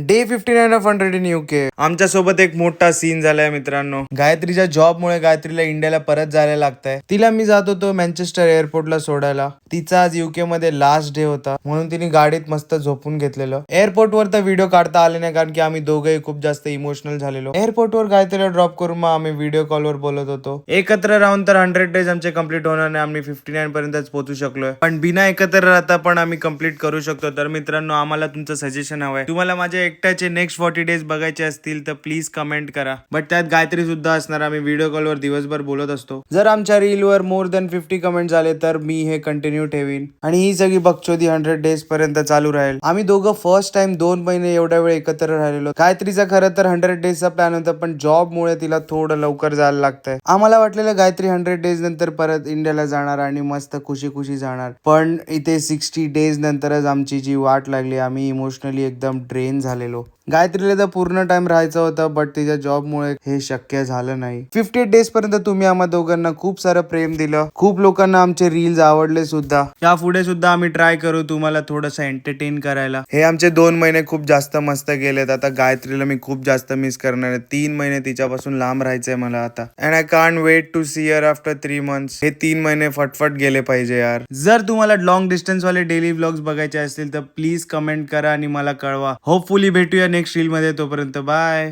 Day 59 of 100 in UK. आमच्या सोबत एक मोठा सीन झालाय मित्रांनो. गायत्रीच्या जॉबमुळे गायत्रीला इंडियाला परत जायला लागतंय. तिला मी जात होतो मँचेस्टर एअरपोर्टला सोडायला. तिचा आज UK मध्ये लास्ट डे होता म्हणून तिने गाडीत मस्त झोपून घेतलेलं. एअरपोर्टवर तर व्हिडिओ काढता आले नाही कारण की आम्ही दोघंही खूप जास्त इमोशनल झालेलो. एअरपोर्टवर गायत्रीला ड्रॉप करून मग आम्ही व्हिडिओ कॉलवर बोलत होतो. एकत्र राहून तर 100 डेज आमचे कम्प्लीट होणार नाही. आम्ही 59 पर्यंतच पोहोचू शकलोय. पण बिना एकत्र राहता पण आम्ही कम्प्लीट करू शकतो. तर मित्रांनो आम्हाला तुमचं सजेशन हवंय. तुम्हाला माझ्या एकट्याचे नेक्स्ट 40 डेज बघायचे असतील तर प्लीज कमेंट करा. बट त्यात गायत्री सुद्धा असणार. आम्ही व्हिडिओ कॉलवर दिवसभर बोलत असतो. जर आमच्या रीलवर मोर दॅन 50 कमेंट झाले तर मी हे कंटिन्यू ठेवीन आणि ही सगळी बकचोदी 100 डेज पर्यंत चालू राहील. आम्ही दोघं फर्स्ट टाइम 2 महिने एवढ्या वेळ एकत्र राहिलेलो. गायत्रीचा खरं तर 100 डेजचा प्लॅन होता पण जॉब मुळे तिला थोडं लवकर जायला लागतंय. आम्हाला वाटलेलं गायत्री 100 डेज नंतर परत इंडियाला जाणार आणि मस्त खुशी खुशी जाणार. पण इथे 60 डेज नंतरच आमची जी वाट लागली. आम्ही इमोशनली एकदम ड्रेन झालेलो. गायत्रीला तर पूर्ण टाइम राहायचं होतं बट तिच्या जॉबमुळे हे शक्य झालं नाही. 58 डेज पर्यंत तुम्ही आम्हा दोघांना खूप सारं प्रेम दिलं. खूप लोकांना आमचे रील्स आवडले सुद्धा. या पुढे सुद्धा आम्ही ट्राय करू तुम्हाला थोडंसं एंटरटेन करायला. हे आमचे 2 महिने खूप जास्त मस्त गेलेत. आता गायत्रीला मी खूप जास्त मिस करणार आहे. 3 महिने तिच्यापासून लांब राहायचंय मला आता. And I can't wait to see her after 3 months. हे 3 महिने फटफट गेले पाहिजे यार. जर तुम्हाला लॉंग डिस्टन्स वाले डेली व्लॉग्स बघायचे असतील तर प्लीज कमेंट करा आणि मला कळवा. होपफुली भेटूया नेक्स्ट रील मध्ये. तोपर्यंत बाय.